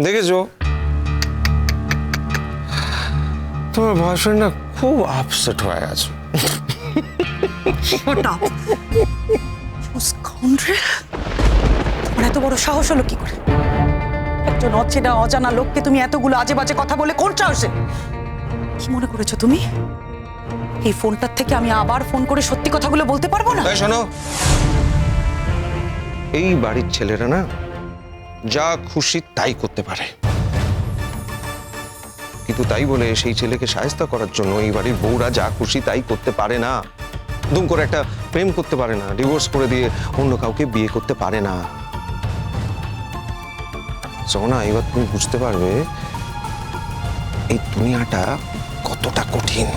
দেখেছো তোমার বয়ফ্রেন্ড না খুব আপসেট হয়ে গেছে। তোমার এত বড় সাহস হলো কি করে? একজন অচেনা অজানা লোককে তুমি এতগুলো আজে বাজে কথা বলে কোন সাহসে? কি মনে করেছো তুমি এই ফোনটার থেকে আমি আবার ফোন করে সত্যি কথাগুলো বলতে পারবো না? শোনো, এই বাড়ির ছেলেরা না যা খুশি তাই করতে পারে, কিন্তু তাই বলে সেই ছেলেকে সাহায্য করার জন্য এই বাড়ির বউরা যা খুশি তাই করতে পারে না। দুম করে একটা প্রেম করতে পারে না, ডিভোর্স করে দিয়ে অন্য কাউকে বিয়ে করতে পারে না। সোনা, এবার তুমি বুঝতে পারবে এই দুনিয়াটা কতটা কঠিন।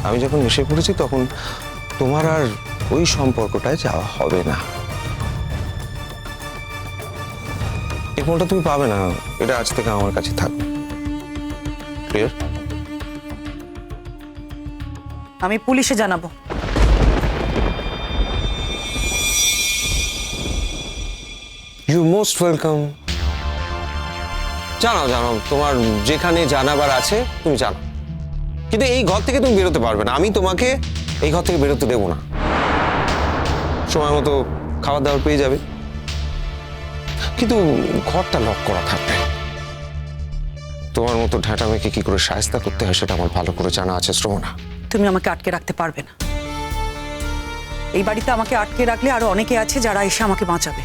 আমি যখন এসে পড়েছি তখন তোমার আর ওই সম্পর্কটায় যাওয়া হবে না। এই ফোনটা তুমি পাবে না, এটা আজ থেকে আমার কাছে থাকবে। ক্লিয়ার? আমি পুলিশে জানাবো। You most welcome. জানাও জানাও, তোমার যেখানে জানাবার আছে তুমি জানাও, কিন্তু এই ঘর থেকে তুমি বেরোতে পারবে না। আমি তোমাকে এই ঘর থেকে বেরোতে দেবো না। সময় মতো খাবার দাবার পেয়ে যাবে, কিন্তু ঘরটা লক করা থাকবে। তোমার মতো ঢাটা মেয়েকে কি করে সাহায্য করতে হয় সেটা আমার ভালো করে জানা আছে শ্রমণা। তুমি আমাকে আটকে রাখতে পারবে না। এই বাড়িতে আমাকে আটকে রাখলে আরো অনেকে আছে যারা এসে আমাকে বাঁচাবে।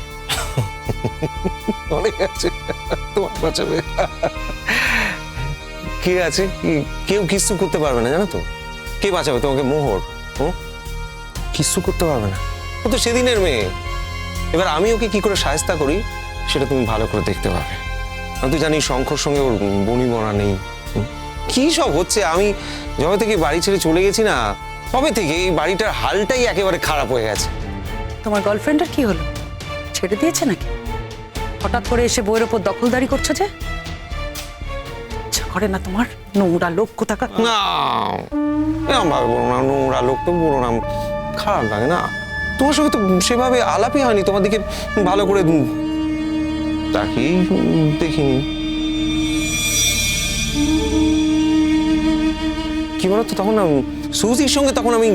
অনেক আছে তোমার বাঁচাবে। কে আছে? কেউ কিছু করতে পারবে না, জানো তো? কে বাঁচাবে তোমাকে? মোহর কিছু করতে পারবে না, ও তো সেদিনের মেয়ে। এবার আমি ওকে কি করে সাহায্য করি সেটা তুমি ভালো করে দেখতে পাবে। আমি তো জানি শঙ্কর সঙ্গে ওর বনি বনা নেই। কি সব হচ্ছে! আমি যবে থেকে বাড়ি ছেড়ে চলে গেছি না, তবে থেকে এই বাড়িটার হালটাই একেবারে খারাপ হয়ে গেছে। তোমার গার্লফ্রেন্ডের কি হলো? ছেড়ে দিয়েছে নাকি? হঠাৎ করে এসে বইয়ের ওপর দখলদারি করছো যে? ইচ্ছা করে না তোমার? নোংরা লোক কোথাকার। না, এরকম ভাবে বলো না। নোংরা লোক তো বলো না, খারাপ লাগে না। তোমার সঙ্গে তো সেভাবে আলাপই হয়নি, তোমার দিকে ভালো করে তাকিয়েই দেখিনি। কি বলতো, তখন না সুজির সঙ্গে তখন আমি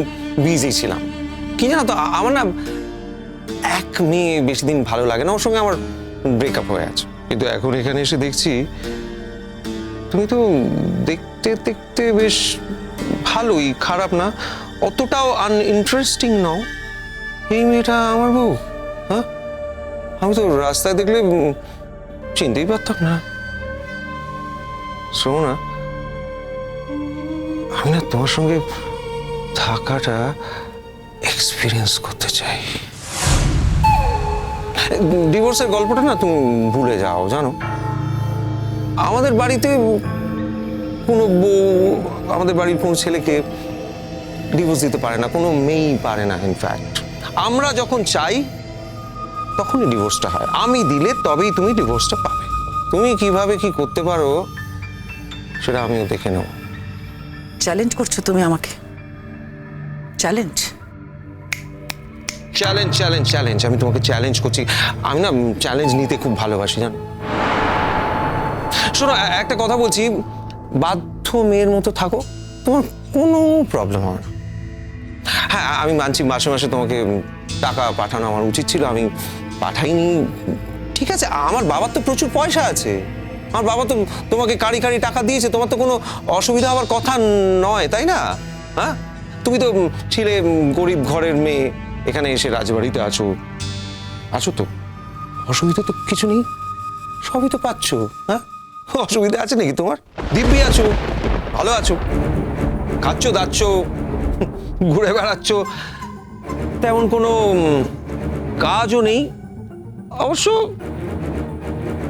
বিজি ছিলাম। কি জানো তো, আমার না এক মেয়ে বেশি দিন ভালো লাগে না, ওর সঙ্গে আমার ব্রেকআপ হয়ে আছে। কিন্তু এখন এখানে এসে দেখছি তুমি তো দেখতে দেখতে বেশ ভালোই, খারাপ না, অতটাও আনইন্টারেস্টিং নাও। এই মেয়েটা আমার বউ? হ্যাঁ, আমি তো রাস্তায় দেখলে চিনতেই পারতাম না। শোনো না, আমি না তোমার সঙ্গে থাকাটা এক্সপিরিয়েন্স করতে চাই। ডিভোর্সের গল্পটা না তুমি ভুলে যাও, জানো? আমাদের বাড়িতে কোনো বউ, আমাদের বাড়ির কোনো ছেলেকে ডিভোর্স দিতে পারে না, কোনো মেয়েই পারে না। ইনফ্যাক্ট আমরা যখন চাই তখনই ডিভোর্সটা হয়। আমি দিলে তবেই তুমি ডিভোর্সটা পাবে। তুমি কিভাবে কি করতে পারো সেটা আমিও দেখে নেব। চ্যালেঞ্জ করছো তুমি আমাকে? চ্যালেঞ্জ? চ্যালেঞ্জ চ্যালেঞ্জ চ্যালেঞ্জ আমি তোমাকে চ্যালেঞ্জ করছি। আমি না চ্যালেঞ্জ নিতে খুব ভালোবাসি, জানো? শোনো, একটা কথা বলছি, বাধ্য মেয়ের মতো থাকো, তোমার কোনো প্রবলেম হবে না। হ্যাঁ, আমি মানছি মাসে মাসে তোমাকে টাকা পাঠানো আমার উচিত ছিল, আমি পাঠাইনি, ঠিক আছে। আমার বাবার তো প্রচুর পয়সা আছে, আমার বাবা তো তোমাকে কাড়ি কাড়ি টাকা দিয়েছে, তোমার তো কোনো অসুবিধা হওয়ার কথা নয়, তাই না? হ্যাঁ, তুমি তো ছিলে গরিব ঘরের মেয়ে, এখানে এসে রাজবাড়িতে আছো, আছো তো, অসুবিধা তো কিছু নেই, সবই তো পাচ্ছ। হ্যাঁ, অসুবিধা আছে নাকি তোমার? দিব্যি আছো, ভালো আছো, খাচ্ছ দাচ্ছ, ঘুরে বেড়াচ্ছ, তেমন কোনো কাজও নেই। অবশ্য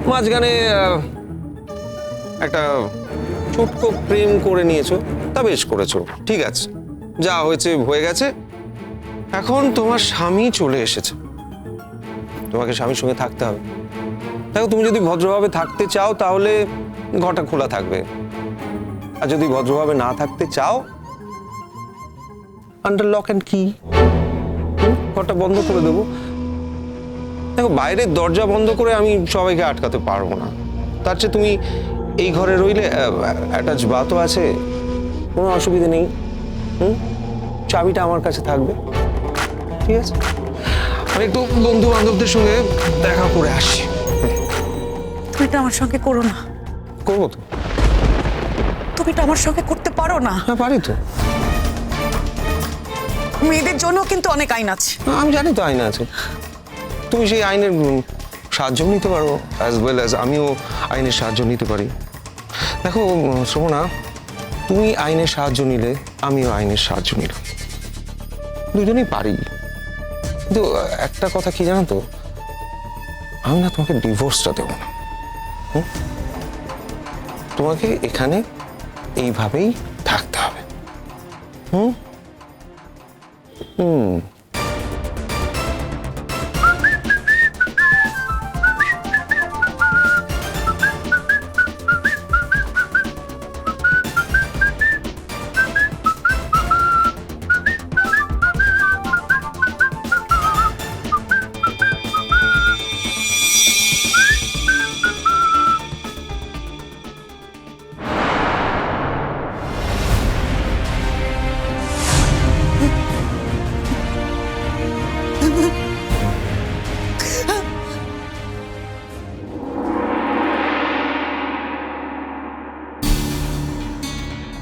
মাঝখানে একটা ছোট্ট প্রেম করে নিয়েছো, তা বেশ করেছো, ঠিক আছে, যা হয়েছে হয়ে গেছে। এখন তোমার স্বামী চলে এসেছে, তোমাকে স্বামীর সঙ্গে থাকতে হবে। দেখো, তুমি যদি ভদ্রভাবে থাকতে চাও তাহলে ঘরটা খোলা থাকবে, আর যদি ভদ্রভাবে না থাকতে চাও আন্ডার লক অ্যান্ড কি ঘরটা বন্ধ করে দেবো। দেখো, বাইরের দরজা বন্ধ করে আমি সবাইকে আটকাতে পারবো না। তার চেয়ে তুমি এই ঘরে রইলে, অ্যাটাচ বাথও আছে, কোনো অসুবিধা নেই। চাবিটা আমার কাছে থাকবে, ঠিক আছে? আমি একটু বন্ধু বান্ধবদের সঙ্গে দেখা করে আসি। তুমি এটা আমার সঙ্গে করো না। করবো তো। তুমি এটা আমার সঙ্গে করতে পারো না। হ্যাঁ, পারি তো। মেয়েদের জন্য কিন্তু অনেক আইন আছে। আমি জানি তো আইন আছে। তুমি সেই আইনের সাহায্য নিতে পারো, অ্যাজ ওয়েল অ্যাজ আমিও আইনের সাহায্য নিতে পারি। দেখো শ্রবণা, তুমি আইনের সাহায্য নিলে আমিও আইনের সাহায্য নিলাম, দুজনেই পারি। কিন্তু একটা কথা কি জানো তো, আমি না তোমাকে ডিভোর্সটা দেবো না। তোমাকে এখানে এইভাবেই থাকতে হবে।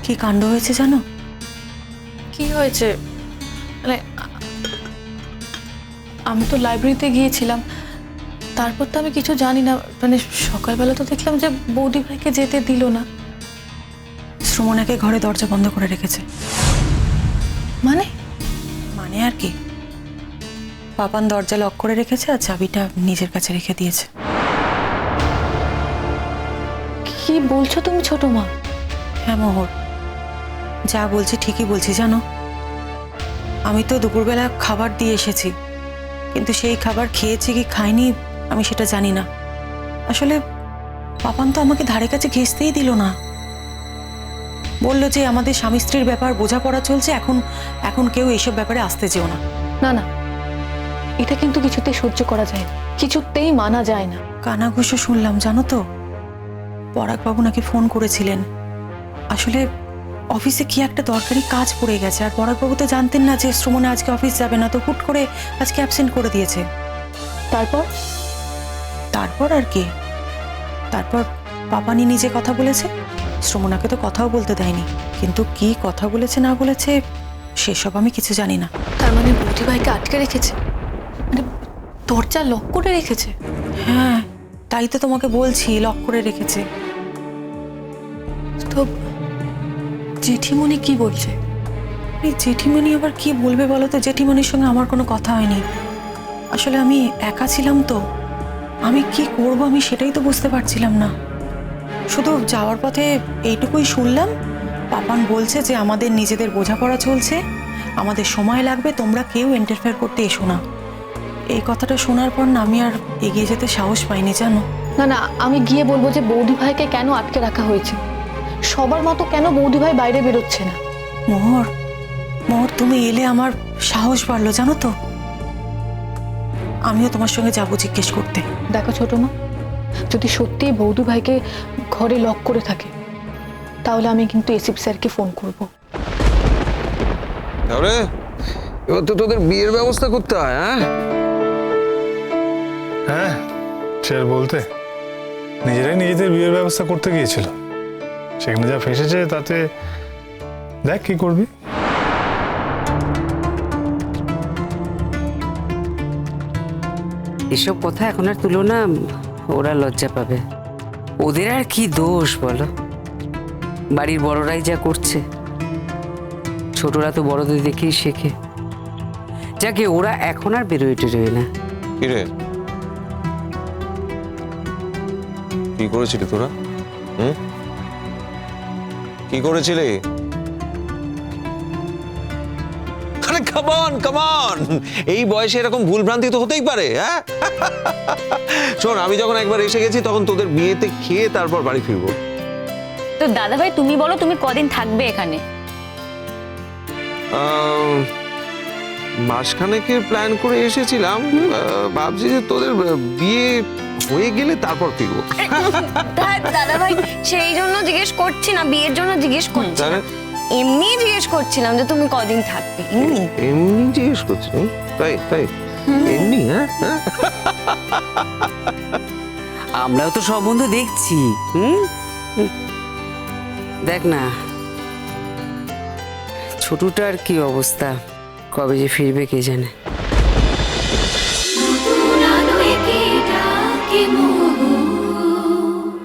কি কাণ্ড হয়েছে জানো? কি হয়েছে? মানে আমি তো লাইব্রেরিতে গিয়েছিলাম, তারপর তো আমি কিছু জানি না। মানে সকালবেলা তো দেখলাম যে বৌদি ভাইকে যেতে দিল না। শ্রমণাকে ঘরে দরজা বন্ধ করে রেখেছে। মানে মানে আর কি, পাপান দরজা লক করে রেখেছে আর চাবিটা নিজের কাছে রেখে দিয়েছে। কি বলছো তুমি ছোট মা? হ্যাঁ মোহর, যা বলছি ঠিকই বলছি জানো। আমি তো দুপুরবেলা খাবার দিয়ে এসেছি, কিন্তু সেই খাবার খেয়েছি কি খাইনি আমি সেটা জানি না। আসলে পাপান তো আমাকে ধারে কাছে ঘেঁষতেই দিল না। বলল যে আমাদের স্বামী স্ত্রীর ব্যাপার বোঝাপড়া চলছে, এখন এখন কেউ এইসব ব্যাপারে আসতে যেও না। না না, এটা কিন্তু কিছুতেই সহ্য করা যায় না, কিছুতেই মানা যায় না। কানাঘুষো শুনলাম জানো তো, পরাগবাবু নাকি ফোন করেছিলেন। আসলে অফিসে কি একটা দরকারি কাজ পড়ে গেছে, আর পরাগবাবু তো জানতেন না যে শ্রমণে আজকে অফিস যাবে না, তো হুট করে আজকে অ্যাবসেন্ট করে দিয়েছে। তারপর তারপর আর কি, তারপর পাপানি নিজে কথা বলেছে, শ্রমণাকে তো কথাও বলতে দেয়নি। কিন্তু কি কথা বলেছে না বলেছে সেসব আমি কিছু জানি না। তার মানে বৌদি ভাইকে আটকে রেখেছে, মানে দরজা লক করে রেখেছে? হ্যাঁ, তাই তো তোমাকে বলছি, লক করে রেখেছে। তো জেঠিমণি কি বলছে? এই জেঠিমণি আবার কি বলবে বলো তো? জেঠিমণির সঙ্গে আমার কোনো কথা হয়নি। আসলে আমি একা ছিলাম তো, আমি কি করব আমি সেটাই তো বুঝতে পারছিলাম না। শুধু যাওয়ার পথে এইটুকুই শুনলাম, পাপান বলছে যে আমাদের নিজেদের বোঝাপড়া চলছে, আমাদের সময় লাগবে, তোমরা কেউ ইন্টারফেয়ার করতে এসো না। এই কথাটা শোনার পর না আমি আর এগিয়ে যেতে সাহস পাইনি জানো। না না, আমি গিয়ে বলবো যে বৌদি ভাইকে কেন আটকে রাখা হয়েছে, সবার মতো কেন বৌদি ভাই বাইরে বেরোচ্ছে না। মোহর, মোহর তুমি এলে আমার সাহস বাড়লো জানো তো। আমিও তোমার সঙ্গে যাবো জিজ্ঞেস করতে। দেখো ছোট মা, যদি সত্যিই বৌদি ভাইকে ঘরে লক করে থাকে, তাহলে আমি কিন্তু এসিপি স্যারকে ফোন করব। তাহলে এবার তো তোদের বিয়ের ব্যবস্থা করতে হয়। হ্যাঁ, সে আর বলতে, নিজেরাই নিজেদের বিয়ের ব্যবস্থা করতে গিয়েছিল, সেখানে যা ফেসেছে তাতে দেখ কি করবি। এসব কথা এখন আর তুলো না, ওরা লজ্জা পাবে। ওদের আর কি দোষ বলো, বাড়ির বড়রাই যা করছে, ছোটরা তো বড়দের দেখেই শেখে। যাকে ওরা এখন আর বেরোয় টেরোয় না। কিরে, কি করেছিলি তোরা? কি করেছিলি? আরে কামান কামান, এই বয়সে এরকম ভুল ভ্রান্তি তো হতেই পারে। হ্যাঁ শোন, আমি যখন একবার এসে গেছি তখন তোদের বিয়েতে খেয়ে তারপর বাড়ি ফিরবো। তো দাদা ভাই তুমি বলো তুমি কদিন থাকবে এখানে? মাসখানেকের প্ল্যান করে এসেছিলাম, ভাবছি যে তোদের বিয়ে হয়ে গেলে তারপর ফিরবো। দাদা ভাই সেই জন্য জিজ্ঞেস করছি না, বিয়ের জন্য জিজ্ঞেস করছি তাহলে না। এমনি জিজ্ঞেস করছিলাম যে তুমি কদিন থাকবে, এমনি। এমনি জিজ্ঞেস করছি? তাই তাই এমনি? হ্যাঁ হ্যাঁ। আমরাও তো সম্বন্ধ দেখছি। হুম, দেখ না ছোটটার কি অবস্থা, কবে যে ফিরবে কে জানে।